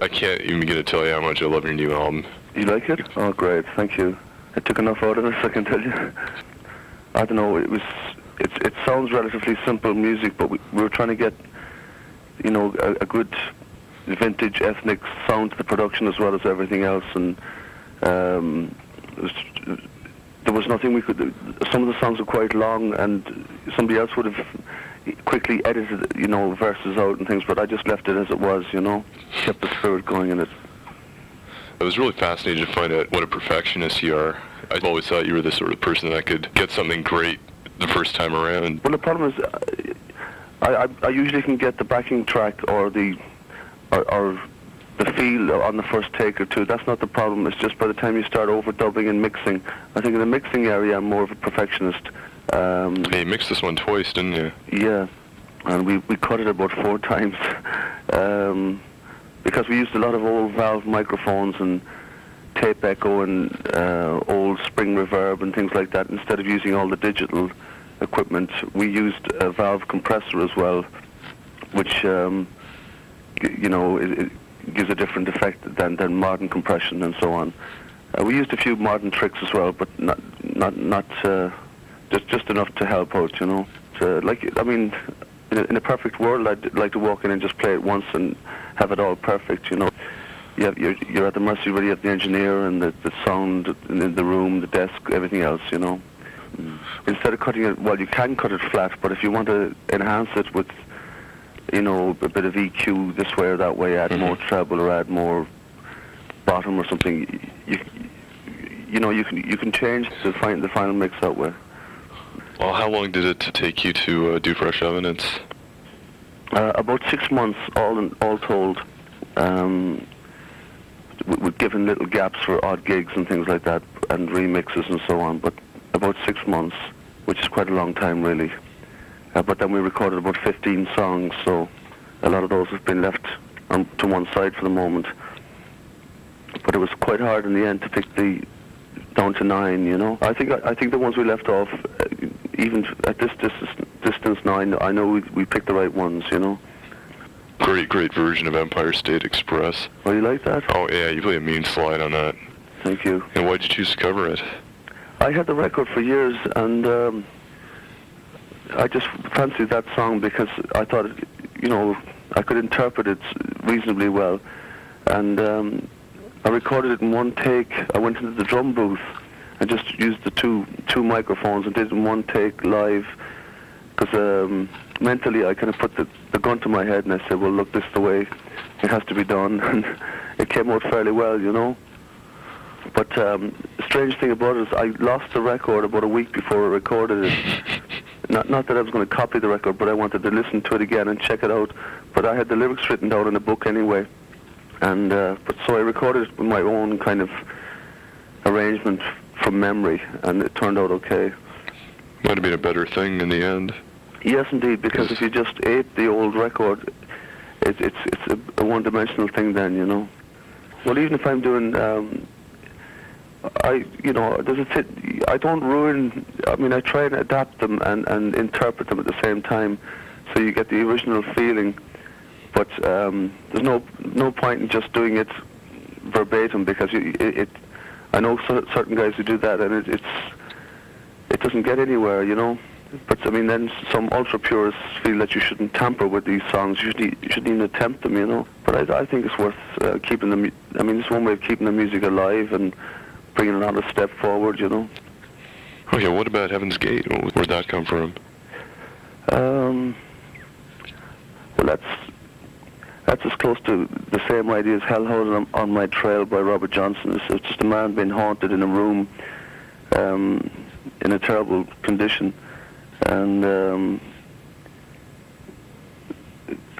I can't even begin to tell you how much I love your new album. You like it? Oh, great, thank you. I took enough out of it, I can tell you. I don't know, it sounds relatively simple music, but we were trying to get, you know, a good vintage ethnic sound to the production as well as everything else, and there was nothing we could. Some of the songs were quite long, and somebody else would have quickly edited, you know, verses out and things, but I just left it as it was, you know, kept the spirit going in it. I was really fascinated to find out what a perfectionist you are. I've always thought you were the sort of person that could get something great the first time around. Well, the problem is, I usually can get the backing track or the feel on the first take or two. That's not the problem. It's just by the time you start overdubbing and mixing. I think in the mixing area, I'm more of a perfectionist. You mixed this one twice, didn't you? Yeah, and we cut it about 4 times because we used a lot of old valve microphones and tape echo and old spring reverb and things like that. Instead of using all the digital equipment, we used a valve compressor as well, which you know, it gives a different effect than modern compression and so on. We used a few modern tricks as well, but not just enough to help out, you know. Like, I mean, in a perfect world, I'd like to walk in and just play it once and have it all perfect, you know. You're at the mercy really of the engineer and the sound in the room, the desk, everything else, you know. Instead of cutting it, well, you can cut it flat, but if you want to enhance it with, you know, a bit of EQ this way or that way, add more treble or add more bottom or something, you know, you can change the final mix that way. Well, how long did it take you to do Fresh Evidence? About 6 months, all told. We've given little gaps for odd gigs and things like that, and remixes and so on, but about 6 months, which is quite a long time, really. But then we recorded about 15 songs, so a lot of those have been left to one side for the moment. But it was quite hard in the end to pick down to 9, you know. I think the ones we left off, even at this distance now, I know we picked the right ones, you know. Great version of Empire State Express. Oh, you like that? Oh yeah, you play a mean slide on that. Thank you. And why'd you choose to cover it? I had the record for years, and I just fancied that song because I thought, you know, I could interpret it reasonably well. And I recorded it in one take. I went into the drum booth and just used the two microphones and did it in one take live. Because mentally I kind of put the gun to my head and I said, well, look, this is the way it has to be done. And it came out fairly well, you know. But the strange thing about it is I lost the record about a week before I recorded it. Not that I was going to copy the record, but I wanted to listen to it again and check it out. But I had the lyrics written down in a book anyway. And but so I recorded it with my own kind of arrangement from memory, and it turned out okay. Might have been a better thing in the end. Yes, indeed, because if you just ape the old record, it's a one-dimensional thing then, you know. Well, even if I'm doing, I don't ruin, I mean, I try and adapt them and interpret them at the same time, so you get the original feeling, but there's no point in just doing it verbatim, because I know certain guys who do that, and it doesn't get anywhere, you know. But I mean, then some ultra purists feel that you shouldn't tamper with these songs. You shouldn't even attempt them, you know. But I think it's worth keeping them. I mean, it's one way of keeping the music alive and bringing another step forward, you know. Oh yeah, what about Heaven's Gate? Where'd that come from? Well, that's as close to the same idea as Hellhound on My Trail by Robert Johnson. It's just a man being haunted in a room in a terrible condition. And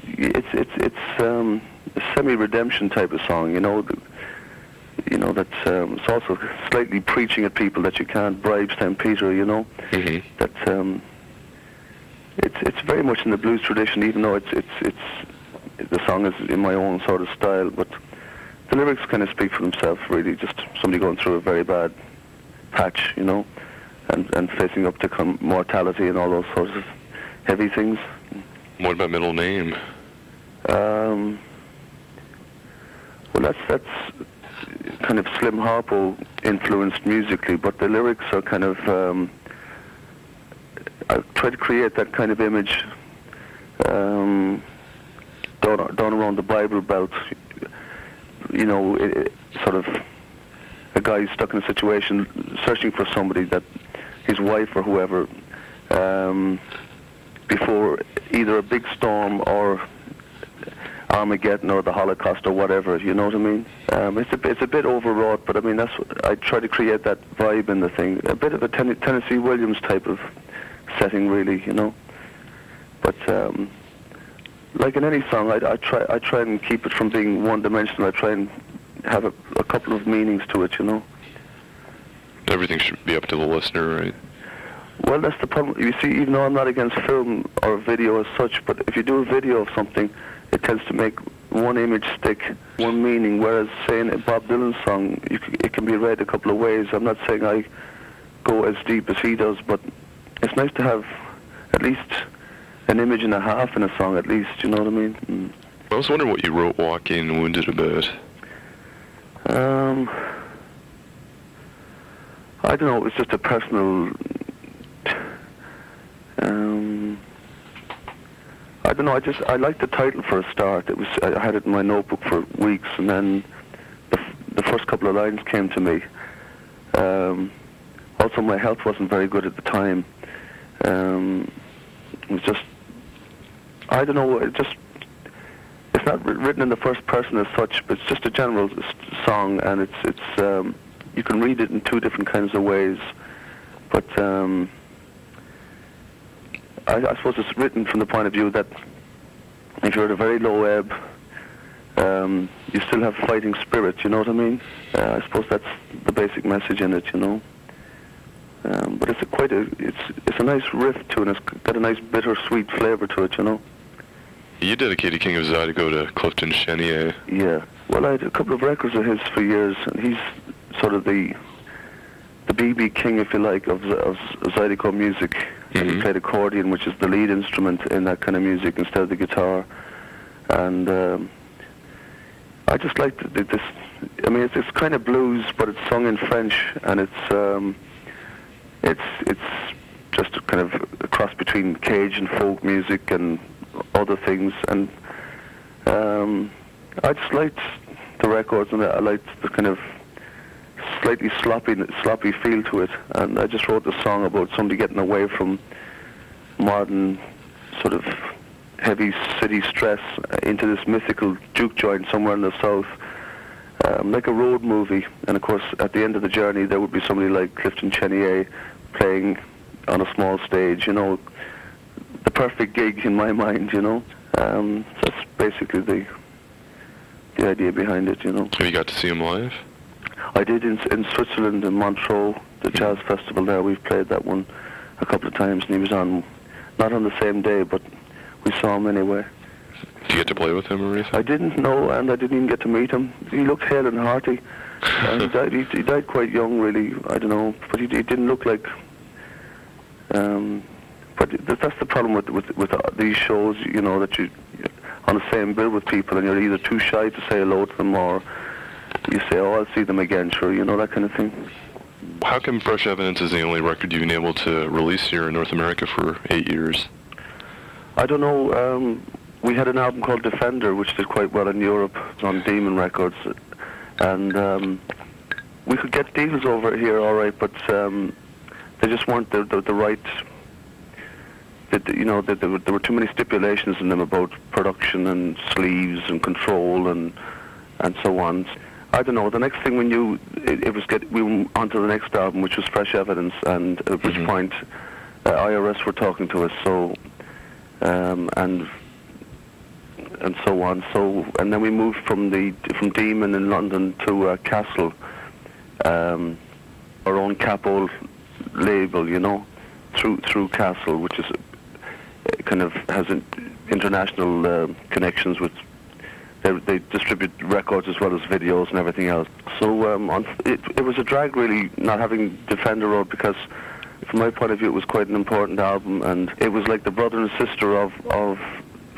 it's a semi-redemption type of song, you know. That's it's also slightly preaching at people that you can't bribe St. Peter, you know. Mm-hmm. That it's very much in the blues tradition, even though it's the song is in my own sort of style. But the lyrics kind of speak for themselves, really. Just somebody going through a very bad patch, you know. And facing up to mortality and all those sorts of heavy things. What about middle name? Well, that's kind of Slim Harpo influenced musically, but the lyrics are kind of, I try to create that kind of image down around the Bible Belt, you know, sort of a guy stuck in a situation, searching for somebody, that his wife or whoever, before either a big storm or Armageddon or the Holocaust or whatever, you know what I mean? It's a bit overwrought, but I mean, that's what I try to create, that vibe in the thing. A bit of a Tennessee Williams type of setting, really, you know. But like in any song, I try and keep it from being one-dimensional. I try and have a couple of meanings to it, you know. Everything should be up to the listener, right? Well, that's the problem. You see, even though I'm not against film or video as such, but if you do a video of something, it tends to make one image stick, one meaning, whereas, say, in a Bob Dylan song, it can be read a couple of ways. I'm not saying I go as deep as he does, but it's nice to have at least an image and a half in a song, at least, you know what I mean? I was wondering what you wrote Walking Wounded about. I don't know, it was just a personal... I don't know, I liked the title for a start. I had it in my notebook for weeks, and then the first couple of lines came to me. Also, my health wasn't very good at the time. It was just, I don't know, it's not written in the first person as such, but it's just a general song, and it's you can read it in two different kinds of ways. But I suppose it's written from the point of view that if you're at a very low ebb, you still have fighting spirit, you know what I mean? I suppose that's the basic message in it, you know. But it's a nice riff to it, and it's got a nice bittersweet flavour to it, you know. You dedicated King of Zydeco to Clifton Chenier. Yeah. Well, I had a couple of records of his for years, and he's sort of the BB King, if you like, of Zydeco music. Mm-hmm. He played accordion, which is the lead instrument in that kind of music, instead of the guitar. And I just liked this. I mean, it's kind of blues, but it's sung in French, and it's just a kind of a cross between Cajun folk music and other things. And I just liked the records, and I liked the kind of slightly sloppy feel to it. And I just wrote a song about somebody getting away from modern sort of heavy city stress into this mythical juke joint somewhere in the south, like a road movie. And of course, at the end of the journey, there would be somebody like Clifton Chenier playing on a small stage, you know, the perfect gig in my mind, you know. That's basically the idea behind it, you know. Have you got to see him live? I did in Switzerland, in Montreux, the jazz festival there. We've played that one a couple of times, and he was on, not on the same day, but we saw him anyway. Did you get to play with him or anything? I didn't know, and I didn't even get to meet him. He looked hale and hearty. And he died quite young, really. I don't know, but he didn't look like... but that's the problem with these shows, you know, that you're on the same bill with people, and you're either too shy to say hello to them, or you say, oh, I'll see them again, sure, you know, that kind of thing. How come Fresh Evidence is the only record you've been able to release here in North America for 8 years? I don't know. We had an album called Defender, which did quite well in Europe. It's on Demon Records. And we could get deals over here, all right, but they just weren't the right... You know, there were too many stipulations in them about production and sleeves and control and so on. I don't know. The next thing we knew, we went on to the next album, which was Fresh Evidence, and at which point IRS were talking to us. So and so on. So and then we moved from Demon in London to Castle, our own Capo label, you know, through Castle, which is kind of has international connections with. They distribute records as well as videos and everything else. So it was a drag, really, not having Defender out, because from my point of view it was quite an important album, and it was like the brother and sister of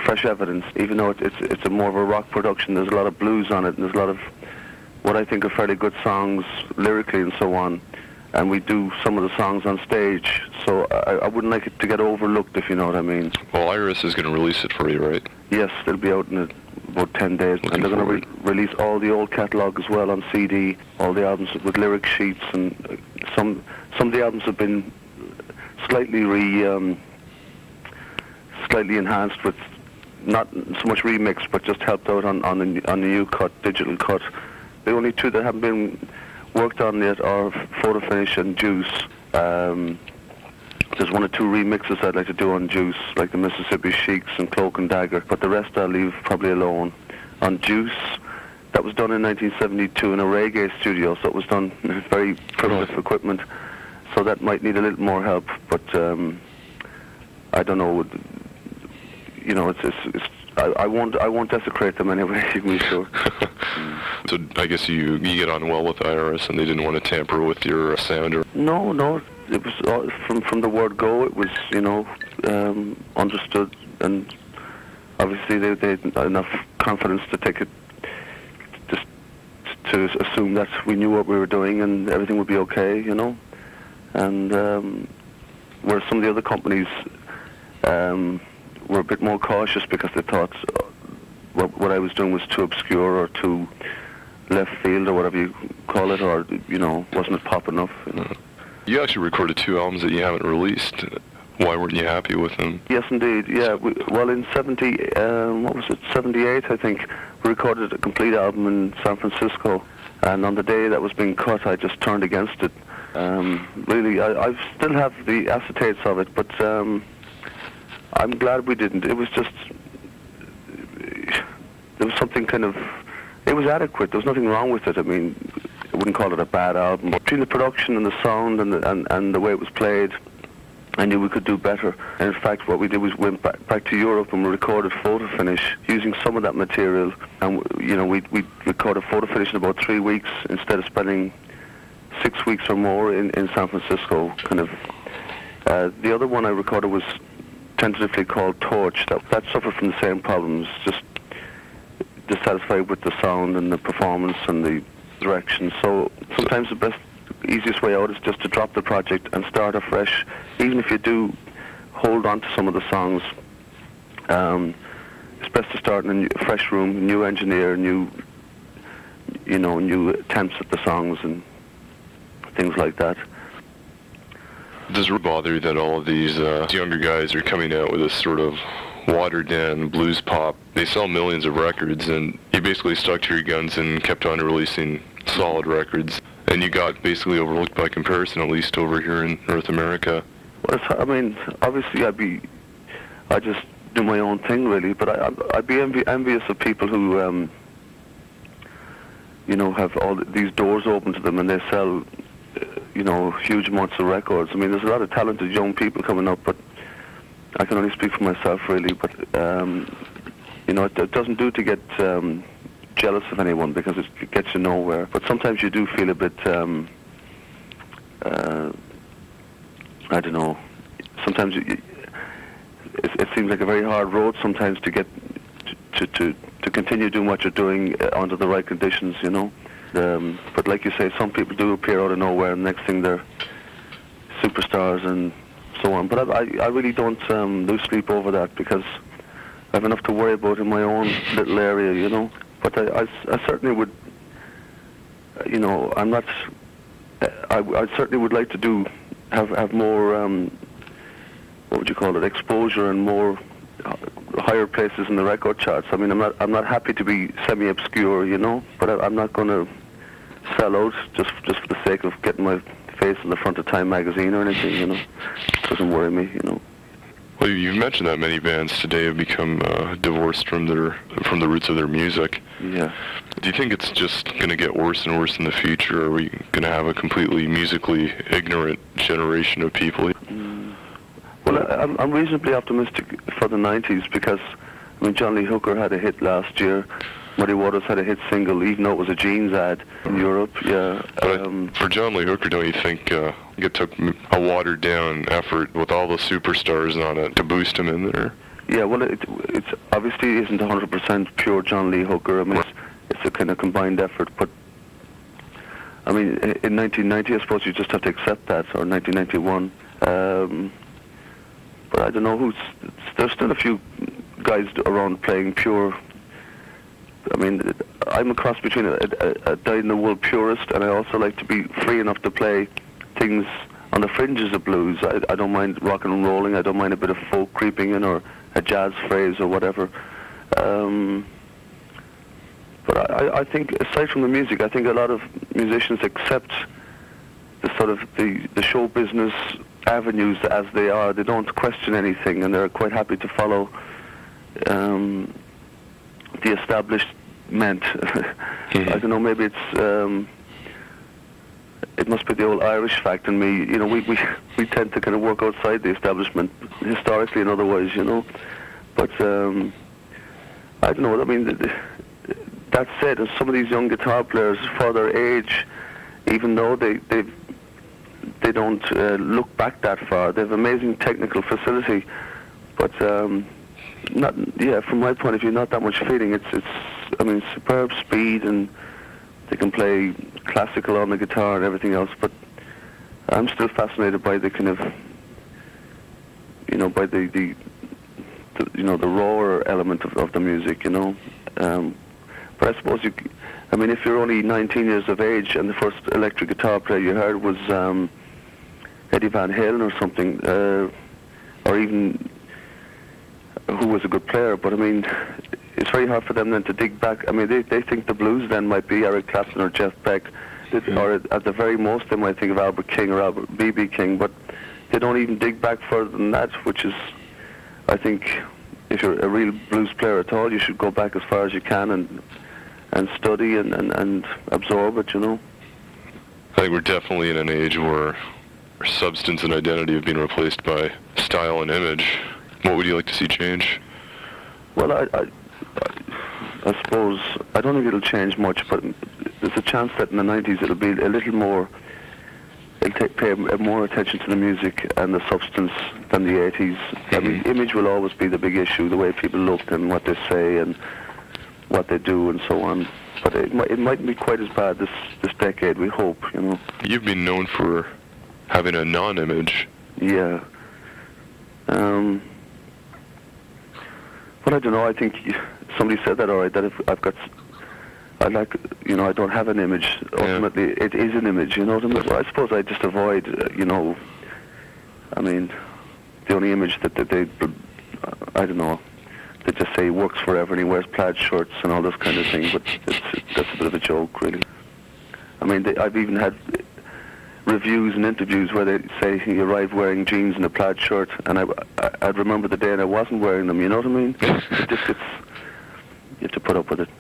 fresh evidence. Even though it's a more of a rock production, there's a lot of blues on it, and there's a lot of what I think are fairly good songs lyrically and so on. And we do some of the songs on stage, so I wouldn't like it to get overlooked, if you know what I mean. Well, Iris is going to release it for you, right? Yes, they'll be out in about 10 days, and they're going to release all the old catalogue as well on CD, all the albums with lyric sheets, and some of the albums have been slightly enhanced with not so much remix, but just helped out on the new cut, digital cut. The only two that haven't been worked on yet are Photo Finish and Juice. There's one or two remixes I'd like to do on Juice, like the Mississippi Sheiks and Cloak and Dagger, but the rest I'll leave probably alone. On Juice, that was done in 1972 in a reggae studio, so it was done with very primitive equipment, so that might need a little more help, but I don't know, you know, I won't desecrate them anyway, you can be sure. So I guess you get on well with IRS, and they didn't want to tamper with your sound? Or No, it was from the word go. It was, you know, understood, and obviously they had enough confidence to take it, just to assume that we knew what we were doing and everything would be okay, you know. And whereas some of the other companies were a bit more cautious because they thought what I was doing was too obscure or too left field or whatever you call it, or, you know, wasn't it pop enough, you know. You actually recorded 2 albums that you haven't released. Why weren't you happy with them? Yes, indeed. Yeah. Well, in 78, I think, we recorded a complete album in San Francisco, and on the day that was being cut, I just turned against it. Really, I still have the acetates of it, but I'm glad we didn't. It was just, there was something kind of, it was adequate. There was nothing wrong with it. I mean, I wouldn't call it a bad album. Between the production and the sound and the way it was played, I knew we could do better. And in fact, what we did was went back to Europe and we recorded Photo Finish using some of that material. And, you know, we recorded Photo Finish in about 3 weeks instead of spending 6 weeks or more in San Francisco, kind of. The other one I recorded was tentatively called Torch. That suffered from the same problems, just dissatisfied with the sound and the performance and the direction. So sometimes the best, easiest way out is just to drop the project and start afresh. Even if you do hold on to some of the songs, it's best to start in a fresh room, new engineer, new attempts at the songs and things like that. Does it bother you that all of these younger guys are coming out with this sort of watered-down blues pop? They sell millions of records, and you basically stuck to your guns and kept on releasing solid records, and you got basically overlooked by comparison, at least over here in North America. Well, I mean, obviously I just do my own thing, really, but I'd be envious of people who, you know, have all these doors open to them and they sell, you know, huge amounts of records. I mean, there's a lot of talented young people coming up, but I can only speak for myself, really. But, you know, it doesn't do to get jealous of anyone because it gets you nowhere. But sometimes you do feel a bit, I don't know, sometimes it seems like a very hard road sometimes to get to continue doing what you're doing under the right conditions, you know. But like you say, some people do appear out of nowhere, and next thing they're superstars and so on. But I really don't lose sleep over that because I have enough to worry about in my own little area, you know. But I certainly would, you know, I'm not. I certainly would like to have more. What would you call it? Exposure and more higher places in the record charts. I mean, I'm not happy to be semi-obscure, you know. But I'm not going to sell out just for the sake of getting my face in the front of Time magazine or anything, you know. It doesn't worry me, you know. Well, you've mentioned that many bands today have become divorced from the roots of their music. Yeah. Do you think it's just going to get worse and worse in the future? Are we going to have a completely musically ignorant generation of people? Well, I'm reasonably optimistic for the 90s because, I mean, John Lee Hooker had a hit last year. Muddy Waters had a hit single, even though it was a jeans ad in Europe. Yeah. But for John Lee Hooker, don't you think it took a watered-down effort with all the superstars on it to boost him in there? Yeah, well, it's obviously isn't 100% pure John Lee Hooker. I mean, it's a kind of combined effort. But I mean, in 1990, I suppose you just have to accept that, or 1991. But I don't know there's still a few guys around playing pure. I mean, I'm a cross between a dyed-in-the-wool purist, and I also like to be free enough to play things on the fringes of blues. I don't mind rock and rolling. I don't mind a bit of folk creeping in, or a jazz phrase, or whatever. But I think, aside from the music, I think a lot of musicians accept the sort of the show business avenues as they are. They don't question anything, and they're quite happy to follow the established meant. I don't know, maybe it's it must be the old Irish fact in me. You know, we tend to kind of work outside the establishment, historically and otherwise, you know. But I don't know, I mean, that said, some of these young guitar players, for their age, even though they don't look back that far, they have amazing technical facility, but not, yeah, from my point of view, not that much feeling. It's I mean, superb speed, and they can play classical on the guitar and everything else, but I'm still fascinated by the kind of, you know, by the you know, the rawer element of the music, you know. But I suppose I mean, if you're only 19 years of age and the first electric guitar player you heard was Eddie Van Halen or something, or even who was a good player, but I mean, it's very hard for them then to dig back. I mean, they think the blues then might be Eric Clapton or Jeff Beck, or at the very most they might think of Albert King or B.B. King, but they don't even dig back further than that, which is, I think, if you're a real blues player at all, you should go back as far as you can and study and absorb it, you know. I think we're definitely in an age where substance and identity have been replaced by style and image. What would you like to see change? Well, I suppose, I don't think it'll change much, but there's a chance that in the 90s it'll be a little more, it'll pay more attention to the music and the substance than the 80s. I mean, image will always be the big issue, the way people look and what they say and what they do and so on. But it mightn't be quite as bad this decade, we hope, you know. You've been known for having a non-image. Yeah. But I don't know, I think somebody said that alright, that if you know, I don't have an image. Ultimately, it is an image, you know what I mean? Well, I suppose I just avoid, you know, I mean, the only image that they, I don't know, they just say he works forever and he wears plaid shirts and all this kind of thing, but that's a bit of a joke, really. I mean, I've even had reviews and interviews where they say he arrived wearing jeans and a plaid shirt, and I'd remember the day and I wasn't wearing them, you know what I mean? You have to put up with it.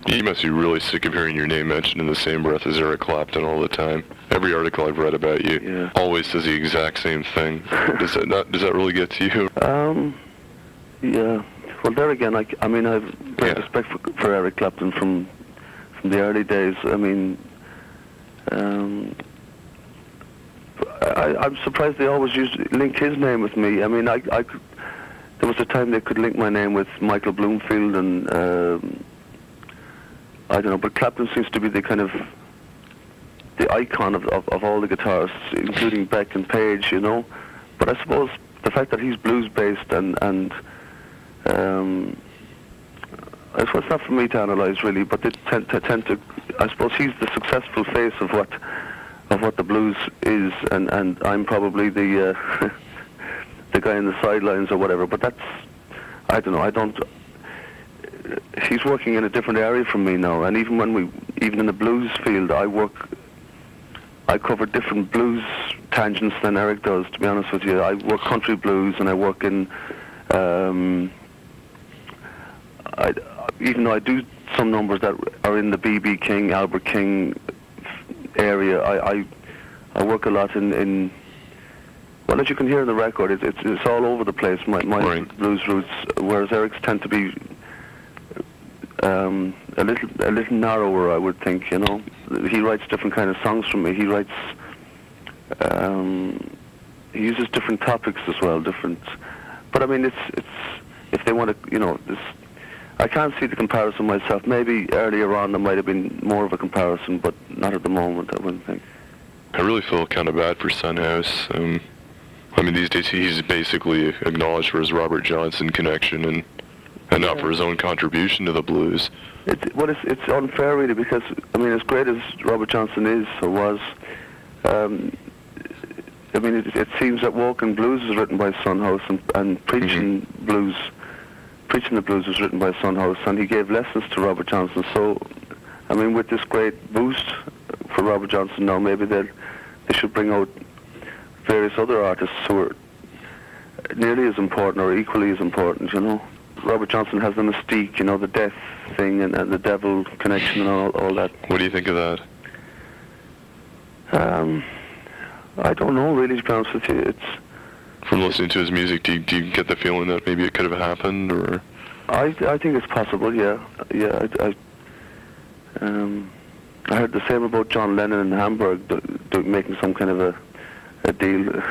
You must be really sick of hearing your name mentioned in the same breath as Eric Clapton all the time. Every article I've read about you always says the exact same thing. Does that really get to you? Yeah. Well, there again, I mean, I've great respect for Eric Clapton from the early days. I mean, I'm surprised they always link his name with me. I mean, there was a time they could link my name with Michael Bloomfield and I don't know, but Clapton seems to be the kind of the icon of all the guitarists, including Beck and Page, you know. But I suppose the fact that he's blues-based and I suppose it's not for me to analyse really, but they tend to. I suppose he's the successful face of what the blues is, and I'm probably the the guy in the sidelines or whatever. But that's, I don't know. He's working in a different area from me now, and even in the blues field, I cover different blues tangents than Eric does. To be honest with you, I work country blues, and I work in. Even though I do some numbers that are in the B.B. King, Albert King area, I work a lot in well, as you can hear in the record, it's all over the place. My blues roots, whereas Eric's tend to be a little narrower, I would think. You know, he writes different kind of songs from me. He writes, he uses different topics as well, different. But I mean, if they want to, I can't see the comparison myself. Maybe earlier on there might have been more of a comparison, but not at the moment, I wouldn't think. I really feel kind of bad for Sunhouse. I mean, these days he's basically acknowledged for his Robert Johnson connection and not for his own contribution to the blues. It's unfair, really, because, I mean, as great as Robert Johnson is, or was, I mean, it seems that Walking Blues was written by Sunhouse, and Preaching the Blues was written by Sunhouse, and he gave lessons to Robert Johnson. So, I mean, with this great boost for Robert Johnson now, maybe they should bring out various other artists who are nearly as important or equally as important, Robert Johnson has the mystique, the death thing and the devil connection and all that. What do you think of that? I don't know, really, to be honest with you. From listening to his music, do you get the feeling that maybe it could have happened, or? I think it's possible, yeah. I heard the same about John Lennon in Hamburg, making some kind of a deal.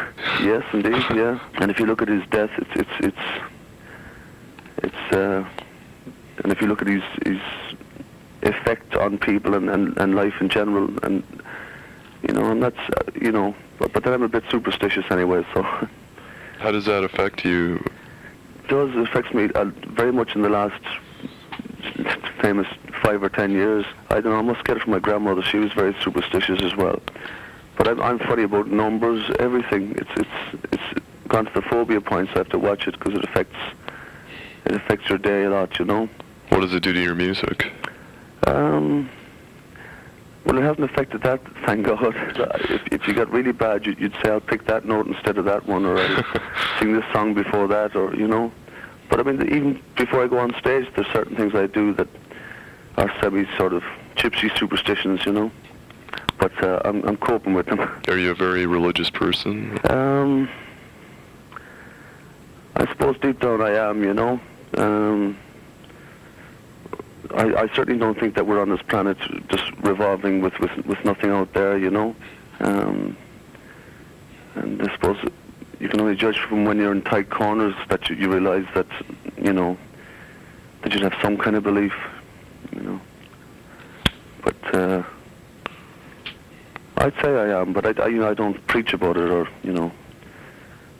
Yes, indeed, yeah. And if you look at his death, and if you look at his effect on people and life in general, and that's but then I'm a bit superstitious anyway. So. How does that affect you? It affects me very much in the last famous 5 or 10 years. I don't know. I must get it from my grandmother. She was very superstitious as well. But I'm funny about numbers, everything. It's gone to the phobia point, so I have to watch it because it affects your day a lot, What does it do to your music? Well, it hasn't affected that, thank God. If you got really bad, you'd say, I'll pick that note instead of that one, or I'll sing this song before that, or, But I mean, even before I go on stage, there's certain things I do that are sort of gypsy superstitions, But I'm coping with them. Are you a very religious person? I suppose deep down I am, I certainly don't think that we're on this planet just revolving with nothing out there, And I suppose you can only judge from when you're in tight corners that you realise that, that you'd have some kind of belief, But I'd say I am, but I don't preach about it or,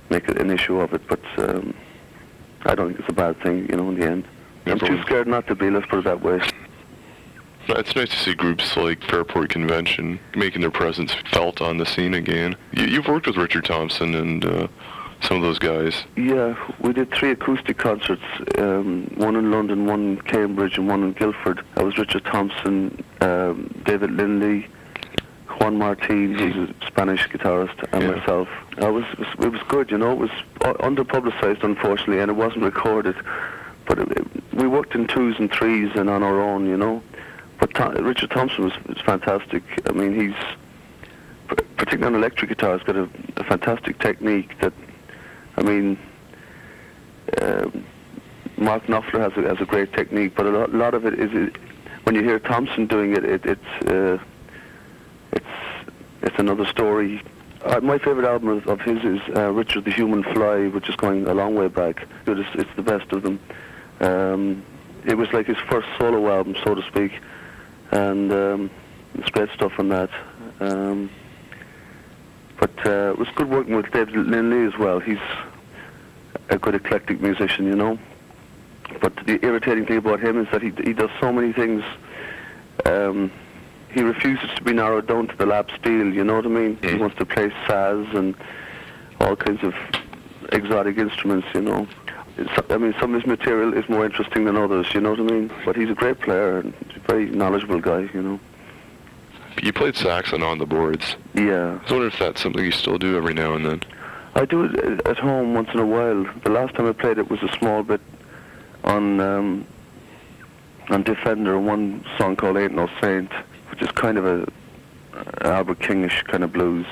make it an issue of it. But I don't think it's a bad thing, in the end. I'm too scared not to be, let's put it that way. It's nice to see groups like Fairport Convention making their presence felt on the scene again. You've worked with Richard Thompson and some of those guys. Yeah, we did 3 acoustic concerts, one in London, one in Cambridge, and one in Guildford. I was Richard Thompson, David Lindley, Juan Martin, who's a Spanish guitarist, and myself. It was good, it was under-publicized, unfortunately, and it wasn't recorded. But we worked in 2s and 3s and on our own, But Richard Thompson was fantastic. I mean, he's, particularly on electric guitar, he's got a fantastic technique that, I mean, Mark Knopfler has a great technique, but a lot of it is, when you hear Thompson doing it, it's another story. My favourite album of his is Richard the Human Fly, which is going a long way back. It's the best of them. It was like his first solo album, so to speak, and there's great stuff on that. But it was good working with David Lindley as well. He's a good eclectic musician, But the irritating thing about him is that he does so many things. He refuses to be narrowed down to the lap steel, you know what I mean? He wants to play saz and all kinds of exotic instruments, I mean, some of his material is more interesting than others, you know what I mean? But he's a great player and he's a very knowledgeable guy, You played sax on the boards. Yeah. I was wondering if that's something you still do every now and then. I do it at home once in a while. The last time I played it was a small bit on Defender, one song called Ain't No Saint, which is kind of a Albert Kingish kind of blues.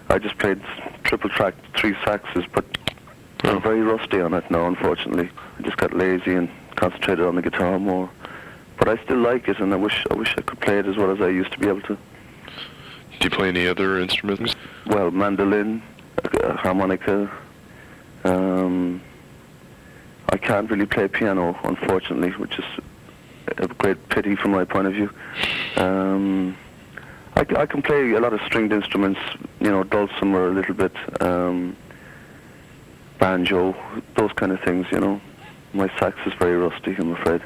I just played triple track 3 saxes, but I'm very rusty on it now, unfortunately. I just got lazy and concentrated on the guitar more. But I still like it, and I wish I could play it as well as I used to be able to. Do you play any other instruments? Well, mandolin, harmonica. I can't really play piano, unfortunately, which is a great pity from my point of view. I can play a lot of stringed instruments, dulcimer a little bit, banjo, those kind of things, My sax is very rusty, I'm afraid.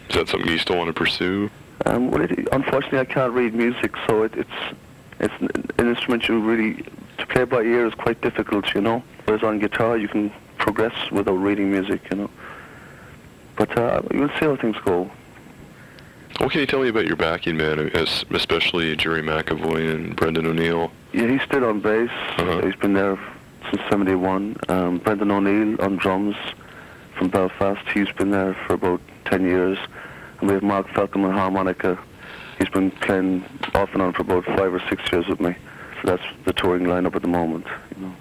Is that something you still want to pursue? Unfortunately, I can't read music, so it's an instrument to play by ear is quite difficult, Whereas on guitar, you can progress without reading music, But we'll see how things go. Okay, tell me about your backing man, especially Jerry McAvoy and Brendan O'Neill. Yeah, he's still on bass. Uh-huh. He's been there since '71. Brendan O'Neill on drums from Belfast. He's been there for about 10 years. And we have Mark Falcom on harmonica. He's been playing off and on for about 5 or 6 years with me. So that's the touring lineup at the moment. And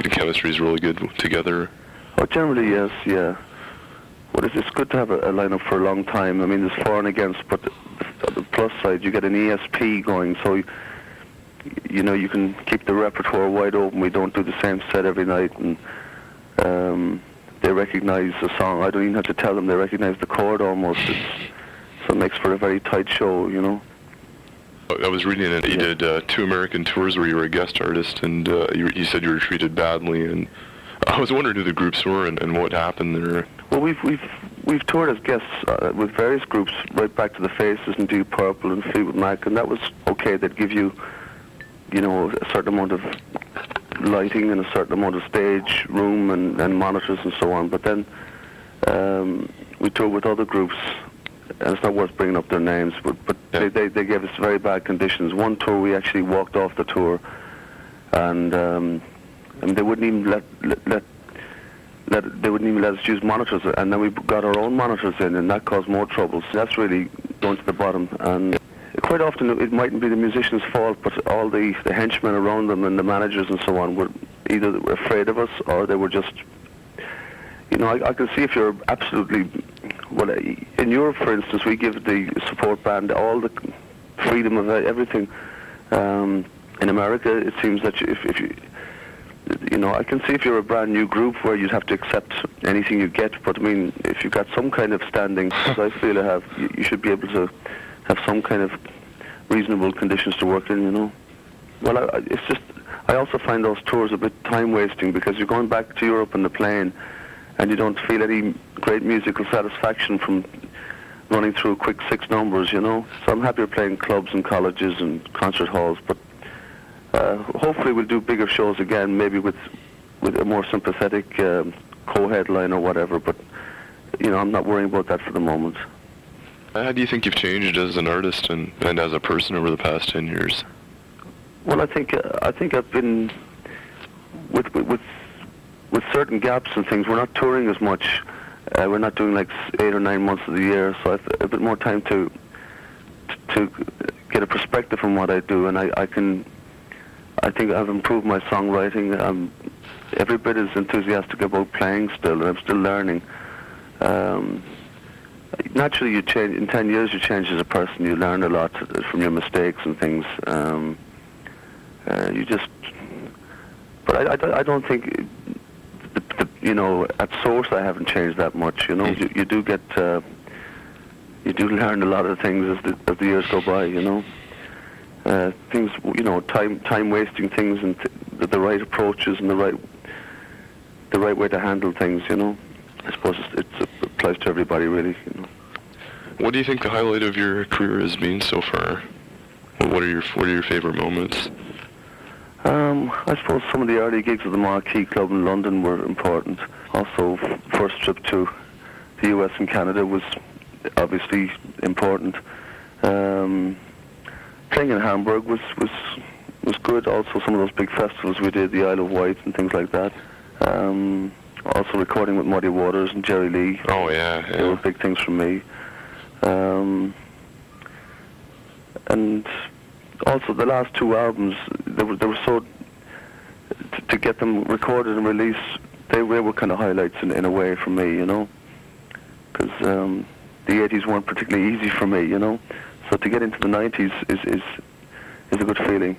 the chemistry is really good together? Oh, generally, yes, yeah. Well, it's good to have a lineup for a long time. I mean, there's for and against, but the plus side, you get an ESP going, so you can keep the repertoire wide open. We don't do the same set every night, and they recognize the song. I don't even have to tell them; they recognize the chord almost. So it makes for a very tight show, I was reading that you did 2 American tours where you were a guest artist, and you said you were treated badly, and I was wondering who the groups were and what happened there. Well, we've toured as guests with various groups, right back to the Faces and Deep Purple and Fleetwood Mac, and that was okay. They'd give you, a certain amount of lighting and a certain amount of stage room and monitors and so on. But then we toured with other groups, and it's not worth bringing up their names, but yeah. They gave us very bad conditions. One tour we actually walked off the tour, and they wouldn't even they wouldn't even let us use monitors, and then we got our own monitors in, and that caused more trouble. So that's really going to the bottom. And quite often it mightn't be the musicians' fault, but all the henchmen around them and the managers and so on were either afraid of us or they were just, I can see if you're absolutely, well, in Europe, for instance, we give the support band all the freedom of everything. In America, it seems that if you I can see if you're a brand new group where you'd have to accept anything you get, but I mean, if you've got some kind of standing, as I feel I have, you should be able to have some kind of reasonable conditions to work in, Well, it's just, I also find those tours a bit time-wasting because you're going back to Europe on the plane and you don't feel any great musical satisfaction from running through a quick 6 numbers, So I'm happier playing clubs and colleges and concert halls, but hopefully we'll do bigger shows again, maybe with a more sympathetic co-headline or whatever, but I'm not worrying about that for the moment. How do you think you've changed as an artist and as a person over the past 10 years? Well, I think I've been with certain gaps and things. We're not touring as much. We're not doing like 8 or 9 months of the year, so I've a bit more time to get a perspective on what I do, and I think I've improved my songwriting. I'm every bit as enthusiastic about playing still, and I'm still learning. Naturally, you change. In 10 years, you change as a person. You learn a lot from your mistakes and things. But I don't think, at source, I haven't changed that much. You do get, you do learn a lot of things as the years go by. Things, time wasting things and the right approaches and the right way to handle things. I suppose it applies to everybody, really. What do you think the highlight of your career has been so far? What are your favorite moments? I suppose some of the early gigs at the Marquee Club in London were important. Also, first trip to the US and Canada was obviously important. Playing in Hamburg was good. Also, some of those big festivals we did, the Isle of Wight and things like that. Also recording with Muddy Waters and Jerry Lee. Oh yeah. They were big things for me. And also the last 2 albums, they were so to get them recorded and released. They were kind of highlights in a way for me, because the 80s weren't particularly easy for me, So to get into the 90s is a good feeling.